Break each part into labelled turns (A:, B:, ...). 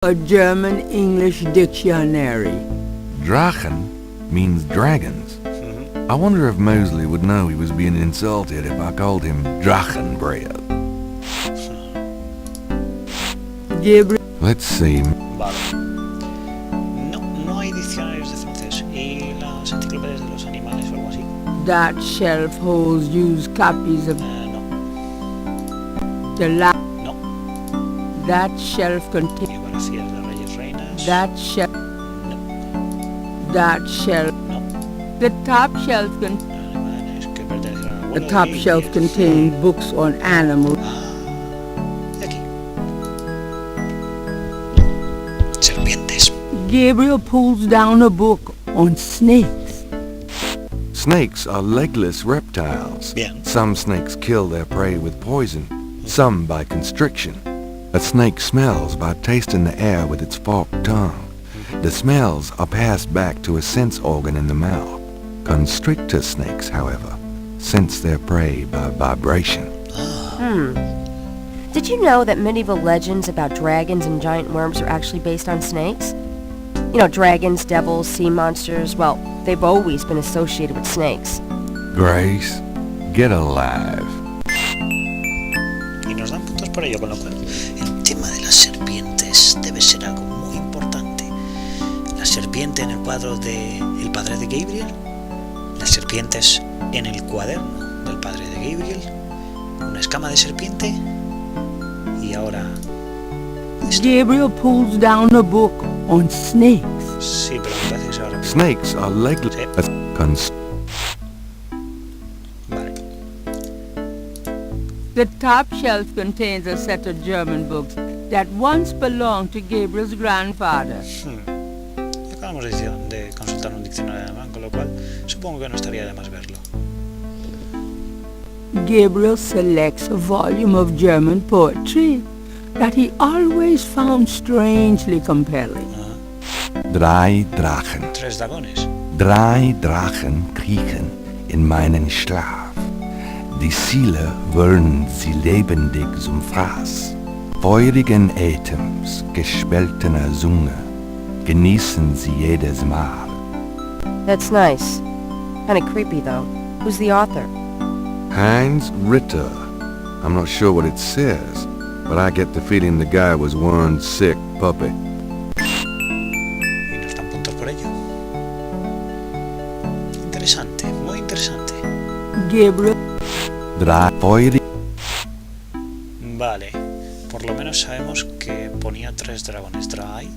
A: A German-English dictionary.
B: Drachen means dragons. I wonder if Mosley would know he was being insulted if I called him Drachenbread.
A: Gabriel.
B: Let's see.
C: Vale. No hay diccionarios de francés. ¿Y las enciclopedias de los animales o algo así?
A: That shelf holds used copies of
C: No.
A: the
C: No.
A: That shelf contains.
C: Biografías de reyes reinas.
A: That shelf.
C: No.
A: That shelf.
C: No.
A: The top shelf contains.
C: Alemanes que pertenecen al abuelo
A: The
C: de
A: top
C: Gabriel.
A: shelf contains books on animals.
C: De aquí. Serpientes.
A: Gabriel pulls down a book on snakes.
B: Snakes are legless reptiles.
C: Bien.
B: Some snakes kill their prey with poison, some by constriction. A snake smells by tasting the air with its forked tongue. The smells are passed back to a sense organ in the mouth. Constrictor snakes, however, sense their prey by vibration.
D: Did you know that medieval legends about dragons and giant worms are actually based on snakes? You know, dragons, devils, sea monsters, well, they've always been associated with snakes.
B: Grace, get alive.
C: Y nos dan puntos por ello, con lo cual el tema de las serpientes debe ser algo muy importante. La serpiente en el cuadro de el padre de Gabriel, las serpientes en el cuaderno del padre de Gabriel, una escama de serpiente y ahora esto.
A: Gabriel pulls down a book on snakes.
C: Sí, pero me parece que se va a repetir.
B: Snakes are legless.
C: Sí. Vale.
A: The top shelf contains a set of German books that once belonged to Gabriel's grandfather.
C: Acabamos de consultar un diccionario alemán, con lo cual supongo que no estaría de más verlo.
A: Gabriel selects a volume of German poetry that he always found strangely compelling.
B: Drei Drachen.
C: 3 dragones.
B: Drei Drachen kriechen in meinen Schlaf. Die Ziele wollen sie lebendig zum Fraß. Feurigen Atems, gespaltener Zunge, genießen sie jedes Mal.
D: That's nice. Kinda creepy, though. Who's the author?
B: Heinz Ritter. I'm not sure what it says, but I get the feeling the guy was one sick puppy.
C: Y nos dan puntos por ello. Interesante, muy interesante.
A: Gabriel.
B: Drei Feurige.
C: Vale, por lo menos sabemos que ponía 3 dragones. Drei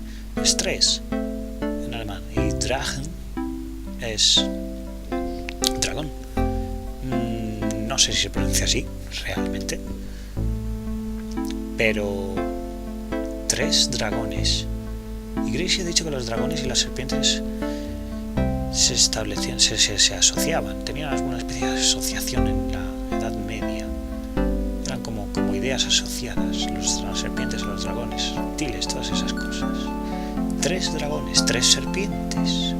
C: es 3 en alemán y Drachen es dragón. No sé si se pronuncia así realmente, pero 3 dragones. Y Gracie ha dicho que los dragones y las serpientes se establecían, se asociaban, tenían alguna especie de asociación en la Edad Media. Eran como ideas asociadas, las serpientes, los dragones, reptiles, todas esas cosas. 3 dragones, 3 serpientes.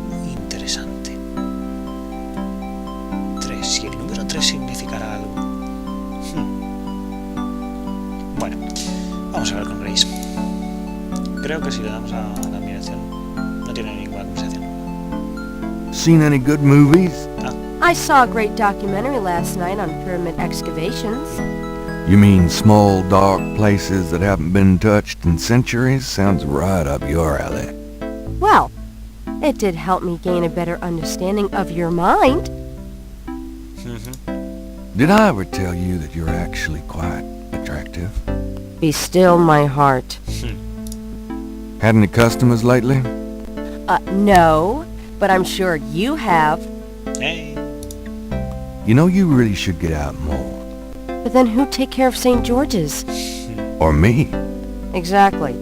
C: Muy interesante. 3, si el número 3 significará algo. Bueno, vamos a hablar con Grace. Creo que si le damos a la admiración no tiene ninguna conversación.
B: Seen any good movies?
D: I saw a great documentary last night on pyramid excavations.
B: You mean small, dark places that haven't been touched in centuries? Sounds right up your alley.
D: Well, it did help me gain a better understanding of your mind.
B: Did I ever tell you that you're actually quite attractive?
D: Be still my heart.
B: Had any customers lately?
D: No, but I'm sure you have.
C: Hey.
B: You know, you really should get out more.
D: But then who'd take care of St. George's?
B: Or me.
D: Exactly.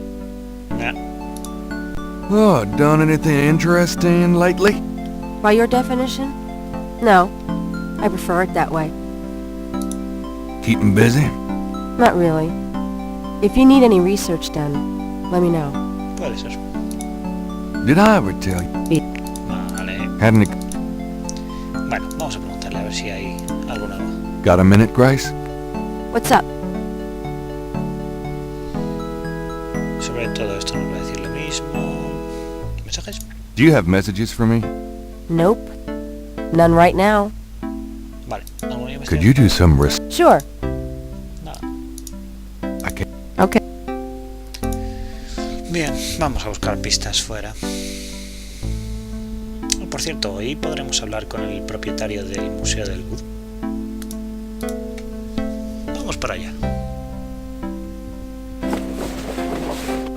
C: Yeah.
B: Oh, done anything interesting lately?
D: By your definition? No. I prefer it that way.
B: Keeping busy?
D: Not really. If you need any research done, let me know.
C: Puede ser.
B: Did I ever tell you?
C: Vale.
B: Had any...
C: Bueno, vamos a preguntarle a ver si hay algo nuevo.
B: Got a minute, Grace?
D: What's up?
C: Sobre todo esto nos va a decir lo mismo. ¿Mensajes?
B: Do you have messages for me?
D: Nope. None right now.
C: Vale. ¿Alguna
B: Could you do some
D: Sure.
C: Nada.
D: Okay.
C: Bien, vamos a buscar pistas fuera. Por cierto, hoy podremos hablar con el propietario del Museo del Vudú. Vamos para allá.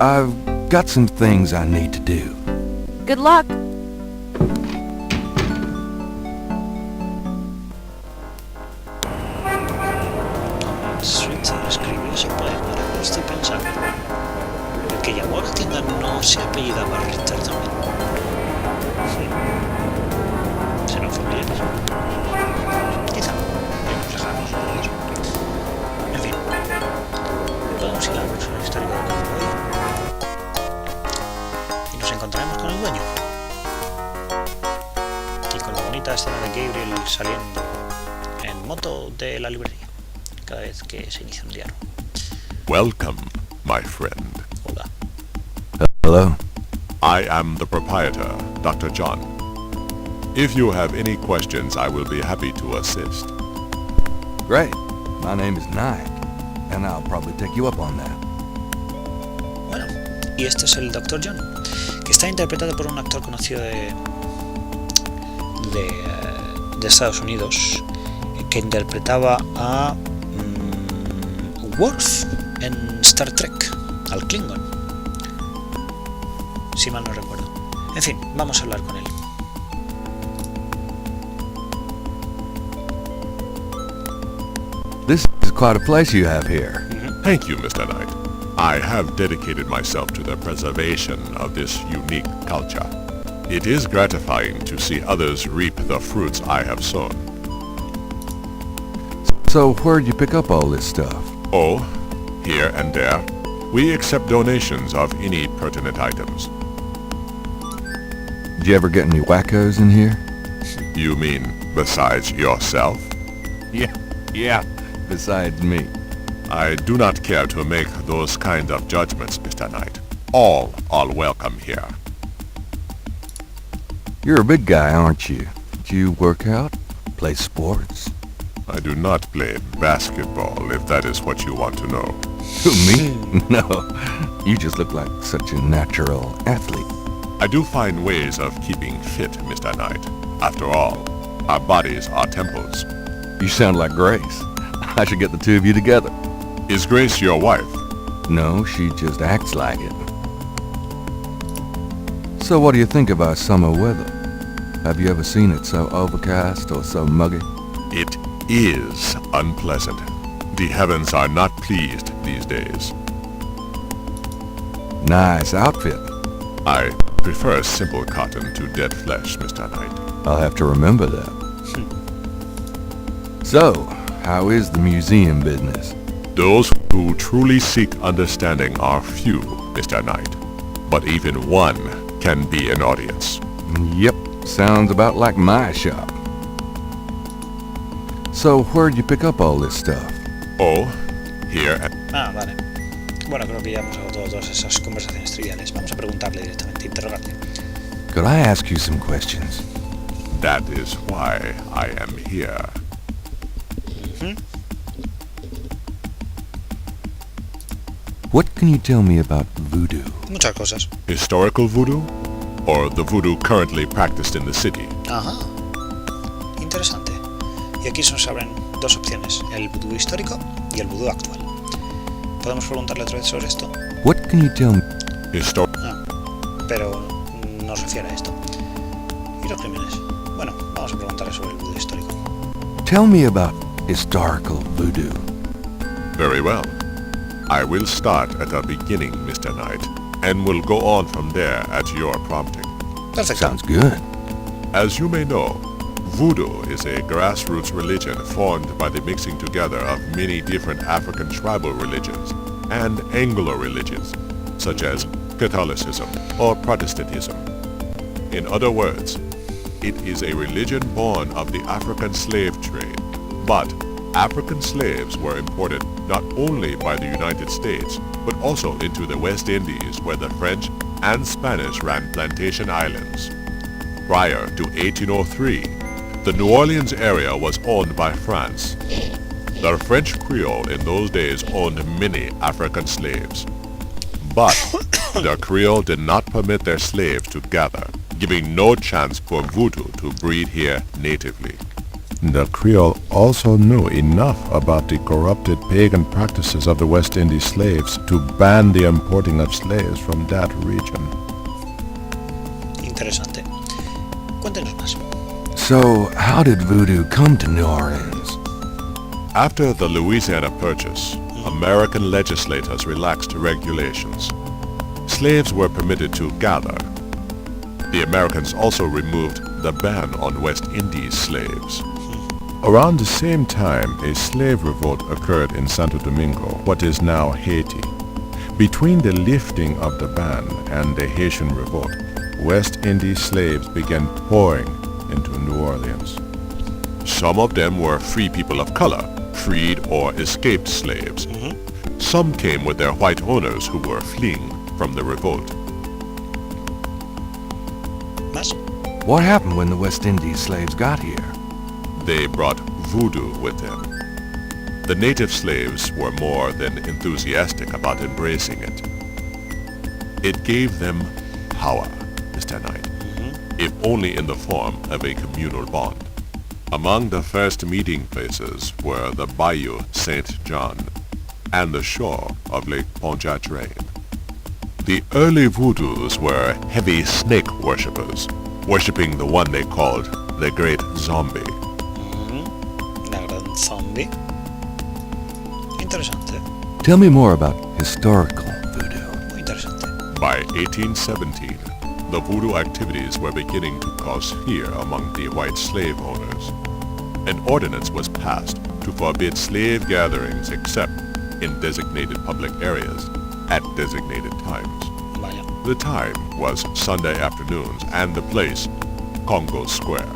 B: I've got some things I need to do.
D: Good luck.
C: Switzer escribió ese poema, ahora que lo estoy pensando. El que llamó a la tienda no se apellidaba Richter también. Sí. ¿Serán familiares? Quizá. Primos lejanos todos. En fin. Podemos ir al Museo Histórico del Vudú hoy. Y nos encontraremos con el dueño. Y con la bonita escena de Gabriel saliendo en moto de la librería cada vez que se inicia un diálogo.
E: Welcome, my friend.
C: Hola.
B: Hello?
E: I am the proprietor, Dr. John. If you have any questions, I will be happy to assist.
B: Great. My name is Knight, and I'll probably take you up on that.
C: Bueno, y este es el Dr. John, que está interpretado por un actor conocido de Estados Unidos, que interpretaba a Worf en Star Trek, al Klingon, si mal no recuerdo. En fin, vamos a hablar con él.
B: This is quite a place you have here.
E: Thank you, Mr. Knight. I have dedicated myself to the preservation of this unique culture. It is gratifying to see others reap the fruits I have sown.
B: So where'd you pick up all this stuff?
E: Oh, here and there. We accept donations of any pertinent items.
B: Did you ever get any wackos in here?
E: You mean besides yourself?
B: Yeah, besides me.
E: I do not care to make those kind of judgments, Mr. Knight. All are welcome here.
B: You're a big guy, aren't you? Do you work out? Play sports?
E: I do not play basketball, if that is what you want to know.
B: Who, me? No. You just look like such a natural athlete.
E: I do find ways of keeping fit, Mr. Knight. After all, our bodies are temples.
B: You sound like Grace. I should get the two of you together.
E: Is Grace your wife?
B: No, she just acts like it. So what do you think of our summer weather? Have you ever seen it so overcast or so muggy?
E: It is unpleasant. The heavens are not pleased these days.
B: Nice outfit.
E: I prefer simple cotton to dead flesh, Mr. Knight.
B: I'll have to remember that. So, how is the museum business?
E: Those who truly seek understanding are few, Mr. Knight. But even one can be an audience.
B: Yep, sounds about like my shop. So, where'd you pick up all this stuff?
E: Oh, here and...
C: Vale. Bueno, creo que ya hemos agotado todas esas conversaciones triviales. Vamos a preguntarle directamente, interrogarle.
B: Could I ask you some questions?
E: That is why I am here.
B: What can you tell me about voodoo?
C: Muchas cosas.
E: Historical voodoo? Or the voodoo currently practiced in the city?
C: Ajá. Interesante. Y aquí nos abren dos opciones, el vudú histórico y el vudú actual. ¿Podemos preguntarle otra vez sobre esto?
B: What can you tell me?
C: Pero no se refiere a esto. ¿Y los crímenes? Bueno, vamos a preguntarle sobre el vudú histórico.
B: Tell me about historical voodoo.
E: Very well. I will start at the beginning, Mr. Knight, and will go on from there at your prompting.
C: Perfecto.
B: Sounds good.
E: As you may know, voodoo is a grassroots religion formed by the mixing together of many different African tribal religions and Anglo religions, such as Catholicism or Protestantism. In other words, it is a religion born of the African slave trade, but African slaves were imported not only by the United States, but also into the West Indies where the French and Spanish ran plantation islands. Prior to 1803, the New Orleans area was owned by France. The French Creole in those days owned many African slaves. But the Creole did not permit their slaves to gather, giving no chance for voodoo to breed here natively. The Creole also knew enough about the corrupted pagan practices of the West Indies slaves to ban the importing of slaves from that region.
C: Interesante. Cuéntenos más.
B: So, how did voodoo come to New Orleans?
E: After the Louisiana Purchase, American legislators relaxed regulations. Slaves were permitted to gather. The Americans also removed the ban on West Indies slaves. Around the same time, a slave revolt occurred in Santo Domingo, what is now Haiti. Between the lifting of the ban and the Haitian revolt, West Indies slaves began pouring into New Orleans. Some of them were free people of color, freed or escaped slaves. Some came with their white owners who were fleeing from the revolt.
C: ¿Más?
B: What happened when the West Indies slaves got here?
E: They brought voodoo with them. The native slaves were more than enthusiastic about embracing it. It gave them power, Mr. Knight, if only in the form of a communal bond. Among the first meeting places were the Bayou St. John and the shore of Lake Pontchartrain. The early voodoos were heavy snake worshippers, worshipping the one they called the Great Zombie.
C: La gran zombie. Interesante.
B: Tell me more about historical voodoo.
C: Muy interesante.
E: By 1817, the voodoo activities were beginning to cause fear among the white slave owners. An ordinance was passed to forbid slave gatherings except in designated public areas at designated times.
C: Vaya.
E: The time was Sunday afternoons and the place, Congo Square.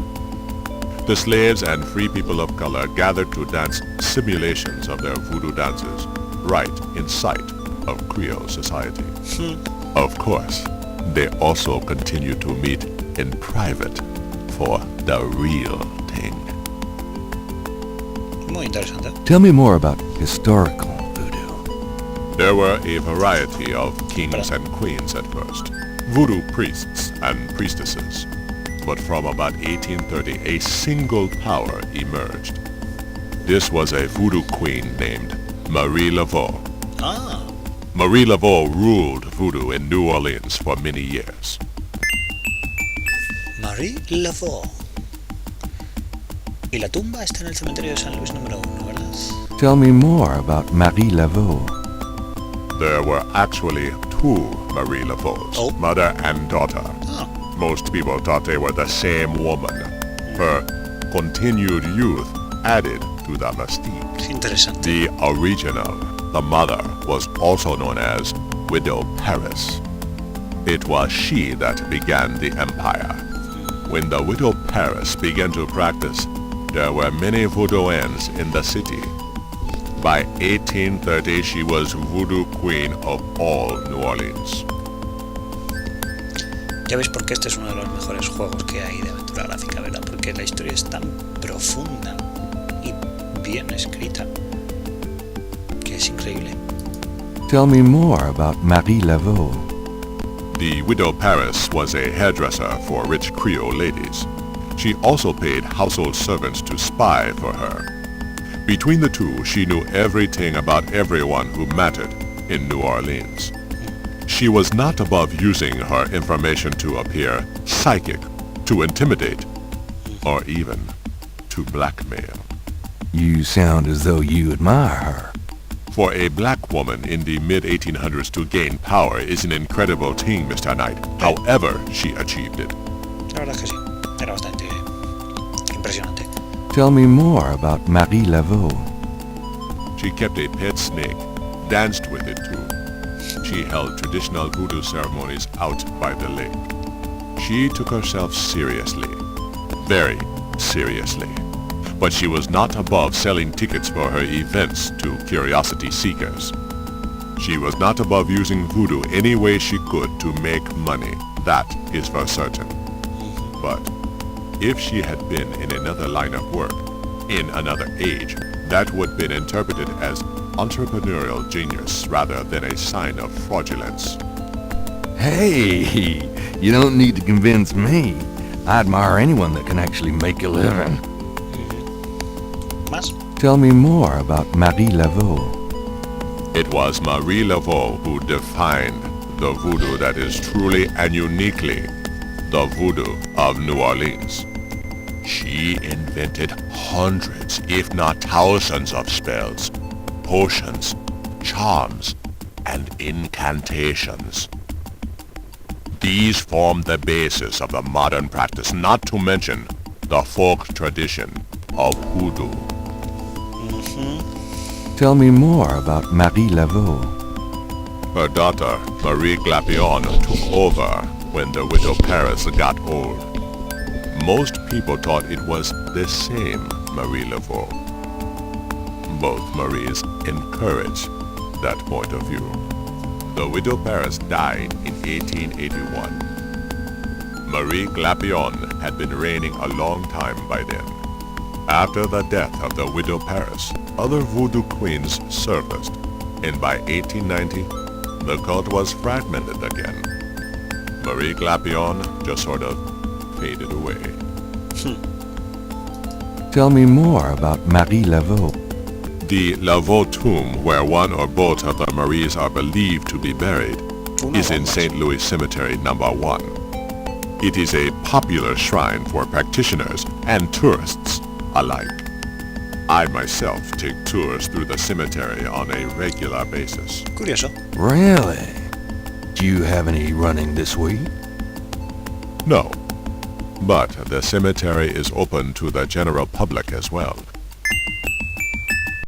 E: The slaves and free people of color gathered to dance simulations of their voodoo dances right in sight of Creole society. Of course, they also continued to meet in private for the real thing.
C: Muy interesante.
B: Tell me more about historical voodoo.
E: There were a variety of kings and queens at first, voodoo priests and priestesses. But from about 1830, a single power emerged. This was a voodoo queen named Marie Laveau.
C: Ah,
E: Marie Laveau ruled voodoo in New Orleans for many years.
C: Marie Laveau. Y la tumba está en el cementerio de San Luis número 1, ¿verdad?
B: Tell me more about Marie Laveau.
E: There were actually two Marie Laveaux,
C: Oh.
E: mother and daughter.
C: Ah,
E: Most people thought they were the same woman. Her continued youth added to the mystique.
C: interesante.
E: The original, the mother, was also known as Widow Paris. It was she that began the empire. When the Widow Paris began to practice, there were many voodooans in the city. By 1830, she was voodoo queen of all New Orleans.
C: Ya ves por qué este es uno de los mejores juegos que hay de aventura gráfica, ¿verdad? Porque la historia es tan profunda y bien escrita que es increíble.
B: Tell me more about Marie Laveau.
E: The Widow Paris was a hairdresser for rich Creole ladies. She also paid household servants to spy for her. Between the two, she knew everything about everyone who mattered in New Orleans. She was not above using her information to appear psychic, to intimidate, or even to blackmail.
B: You sound as though you admire her.
E: For a black woman in the mid-1800s to gain power is an incredible thing, Mr. Knight. However, she achieved it.
C: La verdad es que sí, era bastante impresionante.
B: Tell me more about Marie Laveau.
E: She kept a pet snake, danced with it too. She held traditional voodoo ceremonies out by the lake. She took herself seriously, very seriously. But she was not above selling tickets for her events to curiosity seekers. She was not above using voodoo any way she could to make money. That is for certain. But if she had been in another line of work, in another age, that would have been interpreted as entrepreneurial genius rather than a sign of fraudulence.
B: Hey, you don't need to convince me. I admire anyone that can actually make a living.
C: ¿Más?
B: Tell me more about Marie Laveau.
E: It was Marie Laveau who defined the voodoo that is truly and uniquely the voodoo of New Orleans. She invented hundreds, if not thousands of spells, potions, charms, and incantations. These form the basis of the modern practice, not to mention the folk tradition of hoodoo.
B: Tell me more about Marie Laveau.
E: Her daughter, Marie Glapion, took over when the widow Paris got old. Most people thought it was the same Marie Laveau. Both Maries encouraged that point of view. The widow Paris died in 1881. Marie Glapion had been reigning a long time by then. After the death of the widow Paris, other voodoo queens surfaced, and by 1890, the cult was fragmented again. Marie Glapion just sort of faded away.
B: Tell me more about Marie Laveau.
E: The Laveau tomb, where one or both of the Maries are believed to be buried, is in St. Louis Cemetery No. 1. It is a popular shrine for practitioners and tourists alike. I myself take tours through the cemetery on a regular basis.
C: Curioso.
B: Really? Do you have any running this week?
E: No, but the cemetery is open to the general public as well.